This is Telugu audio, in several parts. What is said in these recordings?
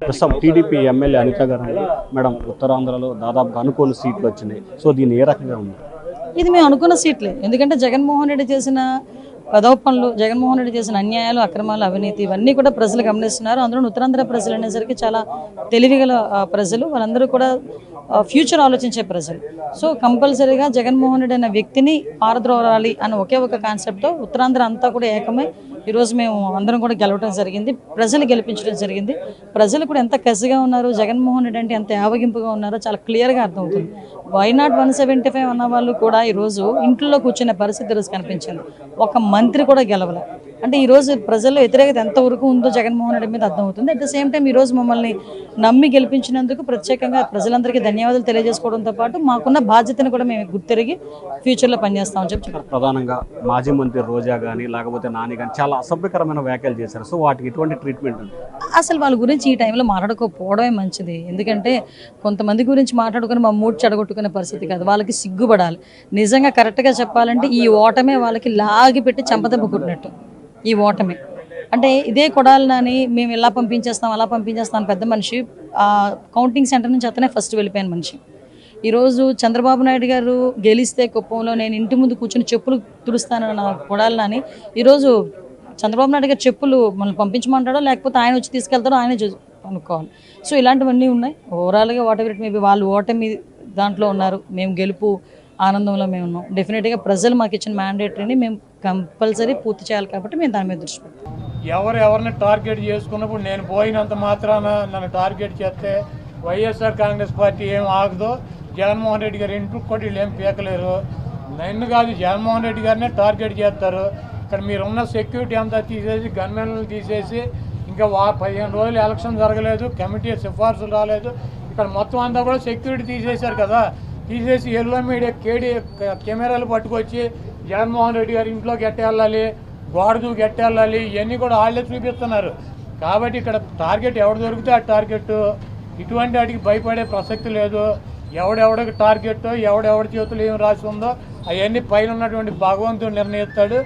ప్రస్తుతం టీడీపీ ఎమ్మెల్యే అనిత గారు మేడం ఉత్తరాంధ్రలో దాదాపుగా అనుకోని సీట్లు వచ్చినాయి. సో దీన్ని ఏ రకంగా ఉంది? ఇది మేము అనుకున్న సీట్లే. ఎందుకంటే జగన్మోహన్ రెడ్డి చేసిన పదోపనలు, జగన్మోహన్ రెడ్డి చేసిన అన్యాయాలు, అక్రమాలు, అవినీతి ఇవన్నీ కూడా ప్రజలు గమనిస్తున్నారు. అందులో ఉత్తరాంధ్ర ప్రజలు అనేసరికి చాలా తెలివిగల ప్రజలు, వాళ్ళందరూ కూడా ఫ్యూచర్ ఆలోచించే ప్రజలు. సో కంపల్సరీగా జగన్మోహన్ రెడ్డి అనే వ్యక్తిని పారద్రోలాలి అనే ఒకే ఒక కాన్సెప్ట్తో ఉత్తరాంధ్ర అంతా కూడా ఏకమై ఈరోజు మేము అందరం కూడా గెలవడం జరిగింది. ప్రజలు గెలిపించడం జరిగింది. ప్రజలు కూడా ఎంత కసిగా ఉన్నారు, జగన్మోహన్ రెడ్డి అంటే ఎంత యావగింపుగా ఉన్నారో చాలా క్లియర్గా అర్థమవుతుంది. వైనాట్ 175 అన్న వాళ్ళు కూడా ఈరోజు ఇంట్లో కూర్చునే పరిస్థితి ఈరోజు కనిపించింది. ఒక మంత్రి కూడా గెలవలే. అంటే ఈరోజు ప్రజల్లో వ్యతిరేకత ఎంతవరకు ఉందో జగన్మోహన్ రెడ్డి మీద అర్థమవుతుంది. అట్ ద సేమ్ టైం ఈరోజు మమ్మల్ని నమ్మి గెలిపించినందుకు ప్రత్యేకంగా ప్రజలందరికీ ధన్యవాదాలు తెలియజేసుకోవడంతో పాటు మాకున్న బాధ్యతను కూడా మేము గుర్తిరిగి ఫ్యూచర్లో పనిచేస్తామని చెప్పి ప్రధానంగా మాజీ మంత్రి రోజా కానీ లేకపోతే నాని కానీ చాలా అసభ్యకరమైన వ్యాఖ్యలు చేశారు. సో వాటికి ఎటువంటి ట్రీట్మెంట్ ఉంది? అసలు వాళ్ళ గురించి ఈ టైంలో మాట్లాడుకోకపోవడమే మంచిది. ఎందుకంటే కొంతమంది గురించి మాట్లాడుకుని మా మూడ్ చెడగొట్టుకునే పరిస్థితి కాదు. వాళ్ళకి సిగ్గుపడాలి. నిజంగా కరెక్ట్గా చెప్పాలంటే ఈ ఓటమే వాళ్ళకి లాగి పెట్టి చంపదెబ్బ కొట్టినట్టు. ఈ ఓటమే అంటే ఇదే కొడాలని మేము ఎలా పంపించేస్తాం అలా పంపించేస్తాం పెద్ద మనిషి కౌంటింగ్ సెంటర్ నుంచి అతనే ఫస్ట్ వెళ్ళిపోయిన మనిషి. ఈరోజు చంద్రబాబు నాయుడు గారు గెలిస్తే కుప్పంలో నేను ఇంటి ముందు కూర్చొని చెప్పులు తుడుస్తానన్న కొడాలని ఈరోజు చంద్రబాబు నాయుడు గారు చెప్పులు మనల్ని పంపించమంటాడో లేకపోతే ఆయన వచ్చి తీసుకెళ్తాడో ఆయనే అనుకోవాలి. సో ఇలాంటివన్నీ ఉన్నాయి. ఓవరాల్గా వాట్ ఎవర్ ఇట్ మేబీ వాళ్ళు ఓటమి దాంట్లో ఉన్నారు, మేము గెలుపు ఆనందంలో మేము ఉన్నాం. డెఫినెట్గా ప్రజలు మాకు ఇచ్చిన మ్యాండేటరీని మేము కంపల్సరీ పూర్తి చేయాలి కాబట్టి మేము దాని మీద దృష్టి పెడతాం. ఎవరిని టార్గెట్ చేసుకున్నప్పుడు నేను పోయినంత మాత్రాన నన్ను టార్గెట్ చేస్తే వైఎస్ఆర్ కాంగ్రెస్ పార్టీ ఏం ఆగదో, జగన్మోహన్ రెడ్డి గారు ఇంటికి కూడా వీళ్ళు ఏం పీకలేరు. నన్ను కాదు జగన్మోహన్ రెడ్డి గారినే టార్గెట్ చేస్తారు. ఇక్కడ మీరున్న సెక్యూరిటీ అంతా తీసేసి గన్మెన్లను తీసేసి ఇంకా 15 రోజులు ఎలక్షన్ జరగలేదు, కమిటీ సిఫార్సులు రాలేదు, ఇక్కడ మొత్తం అంతా కూడా సెక్యూరిటీ తీసేశారు కదా. తీసేసి ఎల్లో మీడియా కెమెరాలు పట్టుకొచ్చి జగన్మోహన్ రెడ్డి గారి ఇంట్లోకి ఎట్టేళ్ళాలి, గోడదు గెట్టేళ్ళాలి, ఇవన్నీ కూడా వాళ్ళే చూపిస్తున్నారు. కాబట్టి ఇక్కడ టార్గెట్ ఎవడు దొరికితే ఆ టార్గెట్, ఇటువంటి వాటికి భయపడే ప్రసక్తి లేదు. ఎవడెవడికి టార్గెట్, ఎవడెవడి చేతులు ఏం రాసి ఉందో అవన్నీ పైన ఉన్నటువంటి భగవంతుడు నిర్ణయిస్తాడు.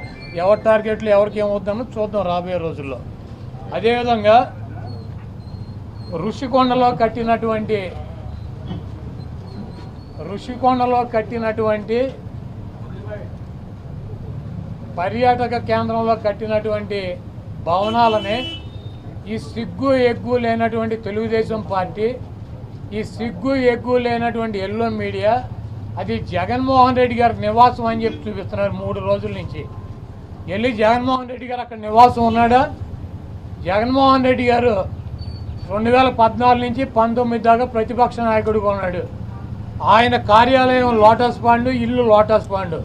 ఎవరి టార్గెట్లు ఎవరికి ఏమవుతుందో చూద్దాం రాబోయే రోజుల్లో. అదేవిధంగా ఋషికొండలో కట్టినటువంటి పర్యాటక కేంద్రంలో కట్టినటువంటి భవనాలని ఈ సిగ్గు ఎగ్గు లేనటువంటి తెలుగుదేశం పార్టీ, ఈ సిగ్గు ఎగ్గు లేనటువంటి ఎల్లో మీడియా అది జగన్మోహన్ రెడ్డి గారి నివాసం అని చెప్పి చూపిస్తున్నారు 3 రోజుల నుంచి. వెళ్ళి జగన్మోహన్ రెడ్డి గారు అక్కడ నివాసం ఉన్నాడా? జగన్మోహన్ రెడ్డి గారు 2014 నుంచి 19 దాకా ప్రతిపక్ష నాయకుడిగా ఉన్నాడు. ఆయన కార్యాలయం లోటస్ పాండ్, ఇల్లు లోటస్ పాండ్.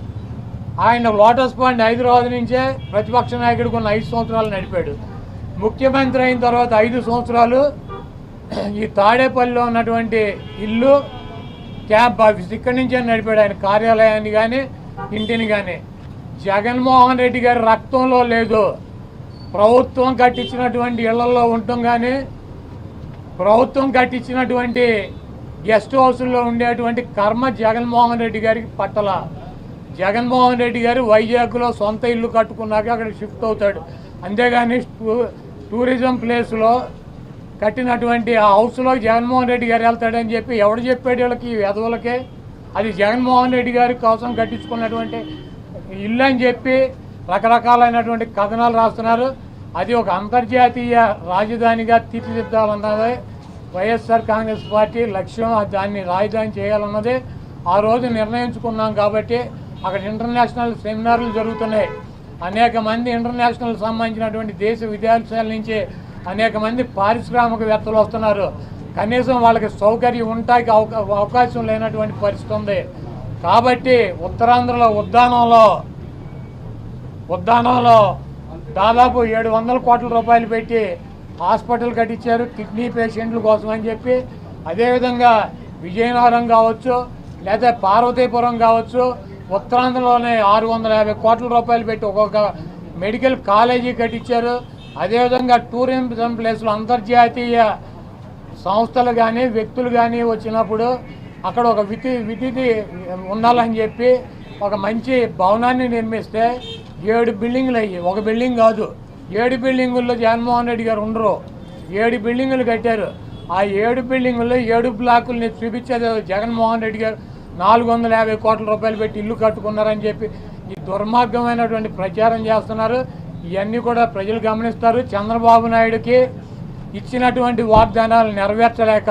ఆయన లోటస్ పాండ్ హైదరాబాద్ నుంచే ప్రతిపక్ష నాయకుడికి ఉన్న 5 సంవత్సరాలు నడిపాడు. ముఖ్యమంత్రి అయిన తర్వాత 5 సంవత్సరాలు ఈ తాడేపల్లిలో ఉన్నటువంటి ఇల్లు, క్యాంప్ ఆఫీస్ ఇక్కడి నుంచే నడిపాడు. ఆయన కార్యాలయాన్ని కానీ ఇంటిని కానీ. జగన్మోహన్ రెడ్డి గారి రక్తంలో లేదు. ప్రభుత్వం కట్టించినటువంటి ఇళ్లలో ఉండటం కానీ, ప్రభుత్వం కట్టించినటువంటి గెస్ట్ హౌస్లో ఉండేటువంటి కర్మ జగన్మోహన్ రెడ్డి గారికి పట్టల. జగన్మోహన్ రెడ్డి గారు వైజాగ్లో సొంత ఇల్లు కట్టుకున్నాక అక్కడ షిఫ్ట్ అవుతాడు. అంతేగాని టూరిజం ప్లేస్లో కట్టినటువంటి ఆ హౌస్లో జగన్మోహన్ రెడ్డి గారు వెళ్తాడని చెప్పి ఎవడు చెప్పాడు వీళ్ళకి, ఈ వెధవులకే? అది జగన్మోహన్ రెడ్డి గారి కోసం కట్టించుకున్నటువంటి ఇల్లు అని చెప్పి రకరకాలైనటువంటి కథనాలు రాస్తున్నారు. అది ఒక అంతర్జాతీయ రాజధానిగా తీర్చిదిద్దాలన్నదే వైఎస్ఆర్ కాంగ్రెస్ పార్టీ లక్ష్యం. దాన్ని రాజధాని చేయాలన్నదే ఆ రోజు నిర్ణయించుకున్నాం. కాబట్టి అక్కడ ఇంటర్నేషనల్ సెమినార్లు జరుగుతున్నాయి. అనేక మంది ఇంటర్నేషనల్ సంబంధించినటువంటి దేశ విదేశాల నుంచి అనేక మంది పారిశ్రామికవేత్తలు వస్తున్నారు. కనీసం వాళ్ళకి సౌకర్యం ఉండటానికి అవకాశం లేనటువంటి పరిస్థితి ఉంది. కాబట్టి ఉత్తరాంధ్రలో ఉద్దానంలో దాదాపు 700 కోట్ల రూపాయలు పెట్టి హాస్పిటల్ కట్టించారు కిడ్నీ పేషెంట్ల కోసం అని చెప్పి. అదేవిధంగా విజయనగరం కావచ్చు లేదా పార్వతీపురం కావచ్చు, ఉత్తరాంధ్రలోనే 650 కోట్ల రూపాయలు పెట్టి ఒక్కొక్క మెడికల్ కాలేజీ కట్టించారు. అదేవిధంగా టూరిజం ప్లేస్లో అంతర్జాతీయ సంస్థలు కానీ వ్యక్తులు కానీ వచ్చినప్పుడు అక్కడ ఒక విధిని ఉండాలని చెప్పి ఒక మంచి భవనాన్ని నిర్మిస్తే 7 బిల్డింగ్లు అయ్యి, ఒక బిల్డింగ్ కాదు 7 బిల్డింగుల్లో జగన్మోహన్ రెడ్డి గారు ఉండరు. 7 బిల్డింగులు కట్టారు. ఆ 7 బిల్డింగుల్లో 7 బ్లాకుల్ని చూపించేది జగన్మోహన్ రెడ్డి గారు 450 కోట్ల రూపాయలు పెట్టి ఇల్లు కట్టుకున్నారని చెప్పి ఈ దుర్మార్గమైనటువంటి ప్రచారం చేస్తున్నారు. ఇవన్నీ కూడా ప్రజలు గమనిస్తారు. చంద్రబాబు నాయుడుకి ఇచ్చినటువంటి వాగ్దానాలు నెరవేర్చలేక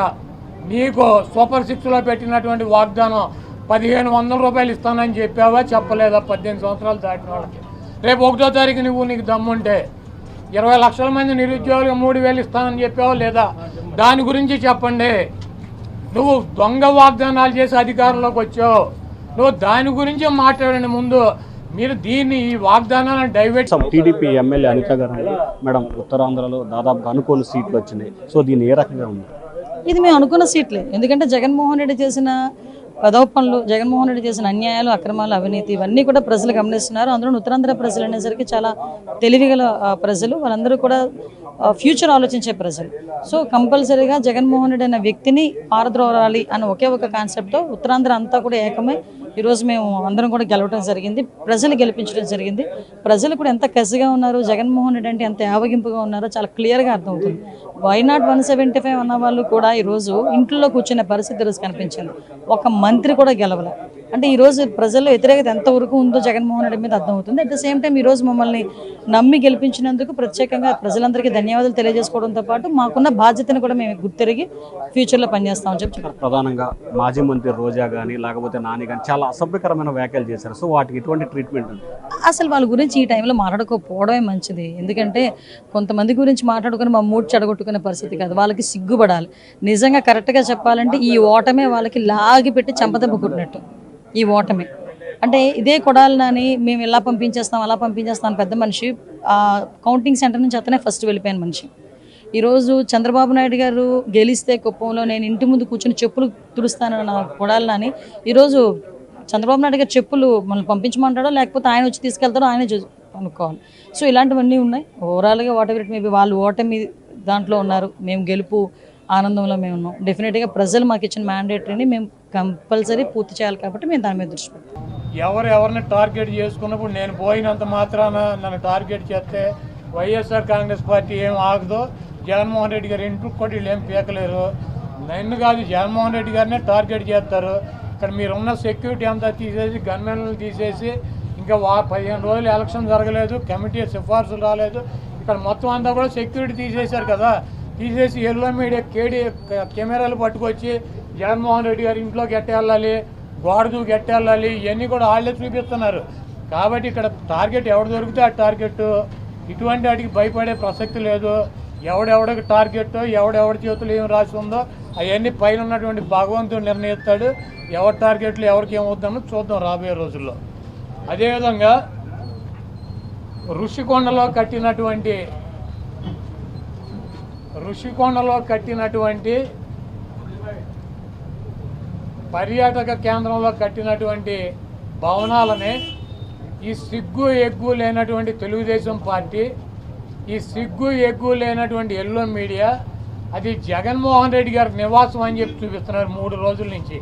నీకు సూపర్ 6లో పెట్టినటువంటి వాగ్దానం 1500 రూపాయలు ఇస్తానని చెప్పావా, చెప్పలేదా? 18 సంవత్సరాలు దాటిన వాళ్ళకి రేపు 1వ తారీఖు నీకు దమ్ముంటే 20 లక్షల మంది నిరుద్యోగులకు 3000 ఇస్తానని చెప్పావా లేదా? దాని గురించి చెప్పండి. నువ్వు దొంగ వాగ్దానాలు చేసి అధికారంలోకి వచ్చావు. నువ్వు దాని గురించి మాట్లాడండి ముందు. మీరు దీన్ని ఈ వాగ్దానాలను డైవర్ట్. టీడీపీ ఎమ్మెల్యే అనిత గారు మేడం ఉత్తరాంధ్రలో దాదాపుగా అనుకోని సీట్లు వచ్చినాయి. సో దీన్ని ఏ రకంగా ఉంది? ఇది మేము అనుకున్న సీట్లే. ఎందుకంటే జగన్మోహన్ రెడ్డి చేసిన పదోపనలు, జగన్మోహన్ రెడ్డి చేసిన అన్యాయాలు, అక్రమాలు, అవినీతి ఇవన్నీ కూడా ప్రజలు గమనిస్తున్నారు. అందులో ఉత్తరాంధ్ర ప్రజలు అనేసరికి చాలా తెలివిగల ప్రజలు, వాళ్ళందరూ కూడా ఫ్యూచర్ ఆలోచించే ప్రజలు. సో కంపల్సరీగా జగన్మోహన్ రెడ్డి అనే వ్యక్తిని పారద్రోలాలి అన్న ఒకే ఒక కాన్సెప్ట్తో ఉత్తరాంధ్ర అంతా కూడా ఏకమై ఈరోజు మేము అందరం కూడా గెలవడం జరిగింది. ప్రజలు గెలిపించడం జరిగింది. ప్రజలు కూడా ఎంత కసిగా ఉన్నారు, జగన్మోహన్ రెడ్డి అంటే ఎంత యావగింపుగా ఉన్నారో చాలా క్లియర్గా అర్థమవుతుంది. వైనాట్ 175 అన్న వాళ్ళు కూడా ఈరోజు ఇంట్లో కూర్చునే పరిస్థితి ఈరోజు కనిపించింది. ఒక మంత్రి కూడా గెలవలే. అంటే ఈరోజు ప్రజల్లో వ్యతిరేకత ఎంతవరకు ఉందో జగన్మోహన్ రెడ్డి మీద అర్థమవుతుంది. అట్ ద సేమ్ టైం ఈరోజు మమ్మల్ని నమ్మి గెలిపించినందుకు ప్రత్యేకంగా ప్రజలందరికీ ధన్యవాదాలు తెలియజేసుకోవడంతో పాటు మాకున్న బాధ్యతను కూడా మేము గుర్తిరిగి ఫ్యూచర్లో పనిచేస్తామని చెప్పి. ప్రధానంగా మాజీ మంత్రి రోజా కానీ లేకపోతే నాని కానీ చాలా అసభ్యకరమైన వ్యాఖ్యలు చేశారు. సో వాటికి ఎటువంటి ట్రీట్మెంట్ ఉంది? అసలు వాళ్ళ గురించి ఈ టైంలో మాట్లాడుకోకపోవడమే మంచిది. ఎందుకంటే కొంతమంది గురించి మాట్లాడుకుని మా మూడ్ చెడగొట్టుకునే పరిస్థితి కాదు. వాళ్ళకి సిగ్గుపడాలి. నిజంగా కరెక్ట్గా చెప్పాలంటే ఈ ఓటమే వాళ్ళకి లాగి పెట్టి చెంపదెబ్బ కొట్టినట్టు. ఈ ఓటమే అంటే ఇదే కొడాలని మేము ఇలా పంపించేస్తాం అలా పంపించేస్తాం అని పెద్ద మనిషి కౌంటింగ్ సెంటర్ నుంచి అతనే ఫస్ట్ వెళ్ళిపోయిన మనిషి. ఈరోజు చంద్రబాబు నాయుడు గారు గెలిస్తే కుప్పంలో నేను ఇంటి ముందు కూర్చొని చెప్పులు తుడుస్తానన్న కొడాలని ఈరోజు చంద్రబాబు నాయుడు గారు చెప్పులు మనల్ని పంపించమంటాడో లేకపోతే ఆయన వచ్చి తీసుకెళ్తాడో ఆయనే అనుకోవాలి. సో ఇలాంటివన్నీ ఉన్నాయి. ఓవరాల్గా వాట్ ఎవర్ ఇట్ మేబీ వాళ్ళు ఓటమి దాంట్లో ఉన్నారు, మేము గెలుపు ఆనందంలో మేము ఉన్నాం. డెఫినెట్గా ప్రజలు మాకు ఇచ్చిన మ్యాండేటరీని మేము కంపల్సరీ పూర్తి చేయాలి కాబట్టి మేము దాని మీద దృష్టి పెడతాం. ఎవరిని టార్గెట్ చేసుకున్నప్పుడు నేను పోయినంత మాత్రాన నన్ను టార్గెట్ చేస్తే వైఎస్ఆర్ కాంగ్రెస్ పార్టీ ఏం ఆగదో, జగన్మోహన్ రెడ్డి గారు ఇంటికి కూడా వీళ్ళు ఏం పీకలేరు. నన్ను కాదు జగన్మోహన్ రెడ్డి గారినే టార్గెట్ చేస్తారు. ఇక్కడ మీరున్న సెక్యూరిటీ అంతా తీసేసి గన్మెన్లు తీసేసి ఇంకా 15 రోజులు ఎలక్షన్ జరగలేదు, కమిటీ సిఫార్సులు రాలేదు, ఇక్కడ మొత్తం అంతా కూడా సెక్యూరిటీ తీసేశారు కదా. తీసేసి ఎల్లో మీడియా కెమెరాలు పట్టుకొచ్చి జగన్మోహన్ రెడ్డి గారి ఇంట్లోకి ఎట్టెళ్ళాలి, గోడ దూకి ఎట్టెళ్ళాలి, ఇవన్నీ కూడా వాళ్ళే చూపిస్తున్నారు. కాబట్టి ఇక్కడ టార్గెట్ ఎవడు దొరికితే ఆ టార్గెట్. ఇటువంటి వాటికి భయపడే ప్రసక్తి లేదు. ఎవడెవడికి టార్గెట్, ఎవడెవడి చేతులు ఏం రాసి ఉందో అవన్నీ పైన ఉన్నటువంటి భగవంతుడు నిర్ణయిస్తాడు. ఎవరి టార్గెట్లు ఎవరికి ఏమవుతుందో చూద్దాం రాబోయే రోజుల్లో. అదేవిధంగా ఋషికొండలో కట్టినటువంటి పర్యాటక కేంద్రంలో కట్టినటువంటి భవనాలనే ఈ సిగ్గు ఎగ్గు లేనటువంటి తెలుగుదేశం పార్టీ, ఈ సిగ్గు ఎగ్గు లేనటువంటి ఎల్లో మీడియా అది జగన్మోహన్ రెడ్డి గారి నివాసం అని చెప్పి చూపిస్తున్నారు 3 రోజుల నుంచి.